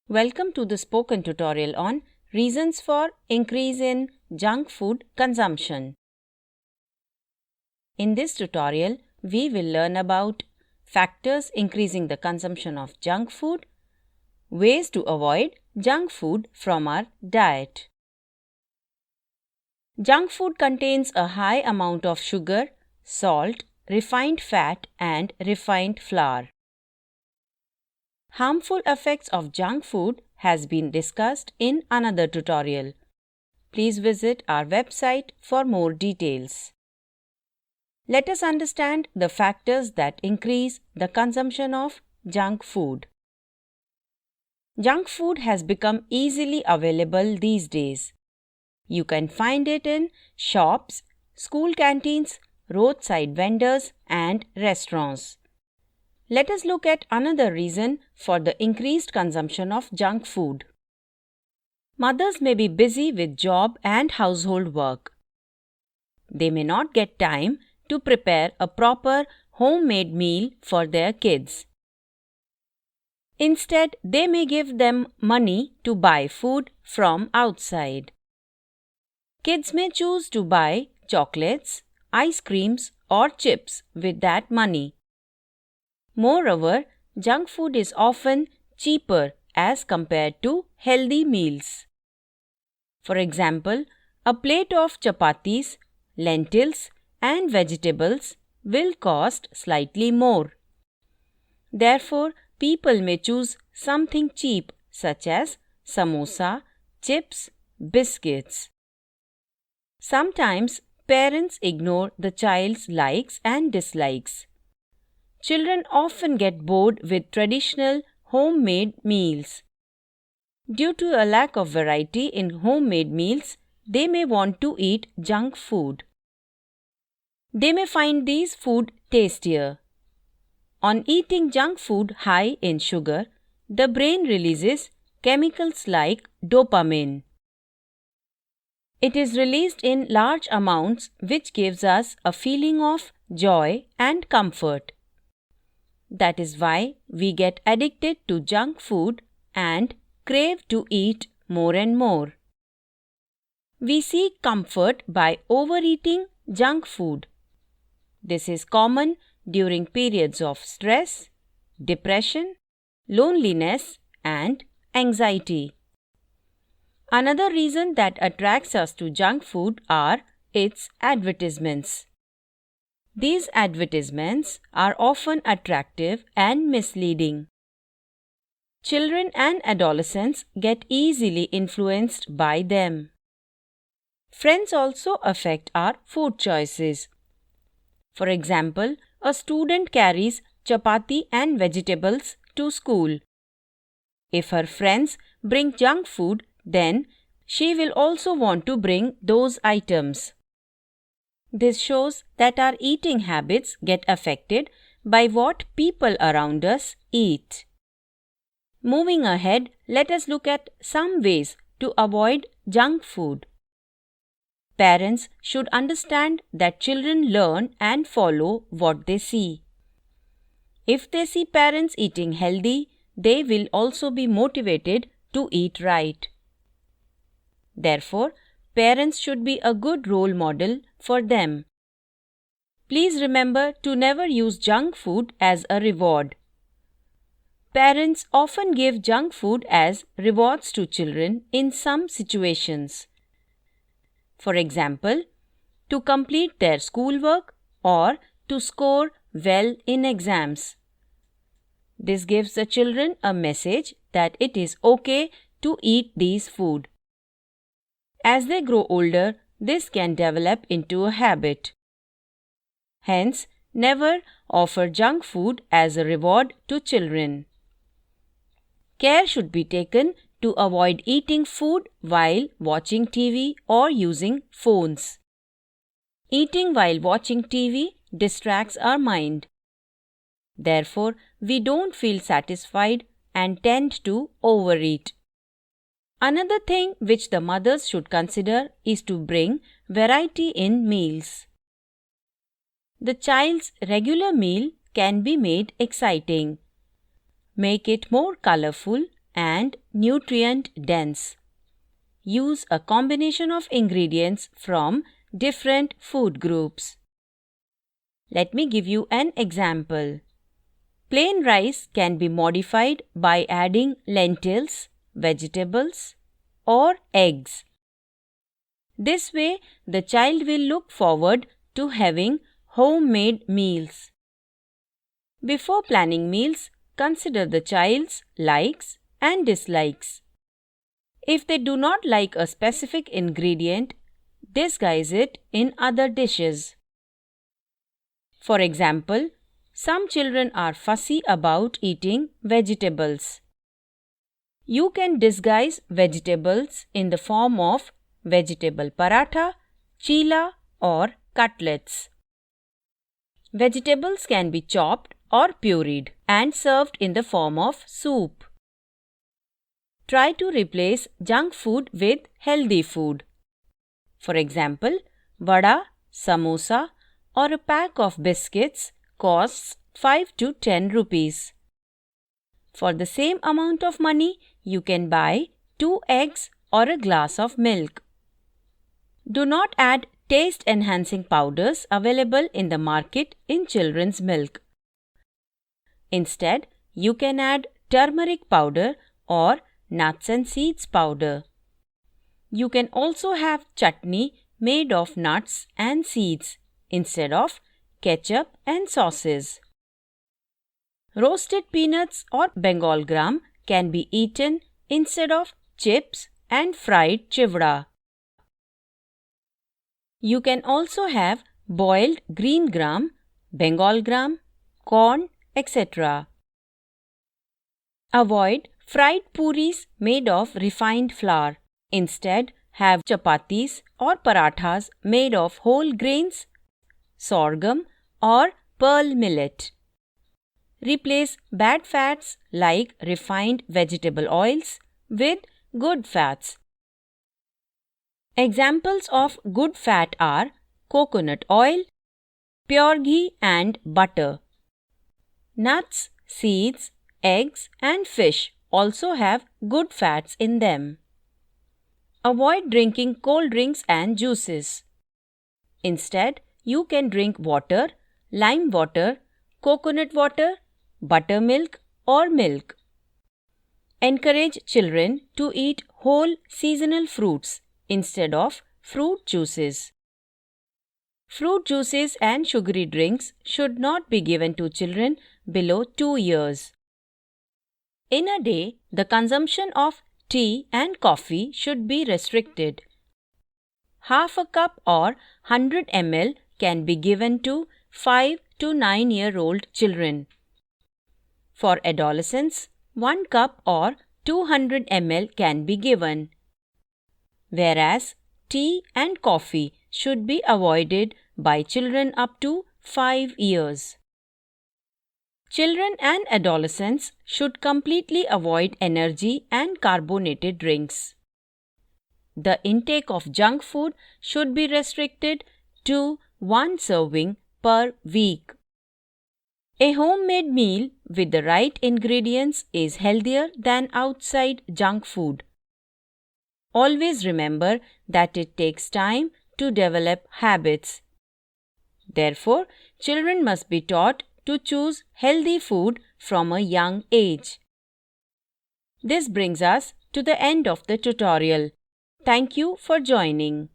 Welcome to the spoken tutorial on reasons for increase in junk food consumption. In this tutorial, we will learn about factors increasing the consumption of junk food, ways to avoid junk food from our diet. Junk food contains a high amount of sugar, salt, refined fat, and refined flour. Harmful effects of junk food has been discussed in another tutorial. Please visit our website for more details. Let us understand the factors that increase the consumption of junk food. Junk food has become easily available these days. You can find it in shops, school canteens, roadside vendors, and restaurants. Let us look at another reason for the increased consumption of junk food. Mothers may be busy with job and household work. They may not get time to prepare a proper homemade meal for their kids. Instead, they may give them money to buy food from outside. Kids may choose to buy chocolates, ice creams, or chips with that money. Moreover, junk food is often cheaper as compared to healthy meals. For example, a plate of chapatis, lentils, and vegetables will cost slightly more. Therefore, people may choose something cheap such as samosa, chips, biscuits. Sometimes parents ignore the child's likes and dislikes. Children often get bored with traditional homemade meals. Due to a lack of variety in homemade meals, they may want to eat junk food. They may find these food tastier. On eating junk food high in sugar, the brain releases chemicals like dopamine. It is released in large amounts, which gives us a feeling of joy and comfort. That is why we get addicted to junk food and crave to eat more and more. We seek comfort by overeating junk food. This is common during periods of stress, depression, loneliness, and anxiety. Another reason that attracts us to junk food are its advertisements. These advertisements are often attractive and misleading. Children and adolescents get easily influenced by them. Friends also affect our food choices. For example, a student carries chapati and vegetables to school. If her friends bring junk food, then she will also want to bring those items. This shows that our eating habits get affected by what people around us eat. Moving ahead, let us look at some ways to avoid junk food. Parents should understand that children learn and follow what they see. If they see parents eating healthy, they will also be motivated to eat right. Therefore, parents should be a good role model for them. Please remember to never use junk food as a reward. Parents often give junk food as rewards to children in some situations. For example, to complete their schoolwork or to score well in exams. This gives the children a message that it is okay to eat these food. As they grow older, this can develop into a habit. Hence, never offer junk food as a reward to children. Care should be taken to avoid eating food while watching TV or using phones. Eating while watching TV distracts our mind. Therefore, we don't feel satisfied and tend to overeat. Another thing which the mothers should consider is to bring variety in meals. The child's regular meal can be made exciting. Make it more colorful and nutrient dense. Use a combination of ingredients from different food groups. Let me give you an example. Plain rice can be modified by adding lentils, vegetables, or eggs. This way, the child will look forward to having homemade meals. Before planning meals, consider the child's likes and dislikes. If they do not like a specific ingredient, disguise it in other dishes. For example, some children are fussy about eating vegetables. You can disguise vegetables in the form of vegetable paratha, chila, or cutlets. Vegetables can be chopped or pureed and served in the form of soup. Try to replace junk food with healthy food. For example, vada, samosa, or a pack of biscuits costs 5 to 10 rupees. For the same amount of money, you can buy 2 eggs or a glass of milk. Do not add taste-enhancing powders available in the market in children's milk. Instead, you can add turmeric powder or nuts and seeds powder. You can also have chutney made of nuts and seeds instead of ketchup and sauces. Roasted peanuts or Bengal gram can be eaten instead of chips and fried chivda. You can also have boiled green gram, Bengal gram, corn, etc. Avoid fried puris made of refined flour. Instead, have chapatis or parathas made of whole grains, sorghum, or pearl millet. Replace bad fats like refined vegetable oils with good fats. Examples of good fat are coconut oil, pure ghee, and butter. Nuts, seeds, eggs, and fish also have good fats in them. Avoid drinking cold drinks and juices. Instead, you can drink water, lime water, coconut water, buttermilk, or milk. Encourage children to eat whole seasonal fruits instead of fruit juices. Fruit juices and sugary drinks should not be given to children below 2 years. In a day, the consumption of tea and coffee should be restricted. Half a cup or 100 ml can be given to 5 to 9-year-old children. For adolescents, 1 cup or 200 ml can be given. Whereas tea and coffee should be avoided by children up to 5 years. Children and adolescents should completely avoid energy and carbonated drinks. The intake of junk food should be restricted to 1 serving per week. A homemade meal with the right ingredients is healthier than outside junk food. Always remember that it takes time to develop habits. Therefore, children must be taught to choose healthy food from a young age. This brings us to the end of the tutorial. Thank you for joining.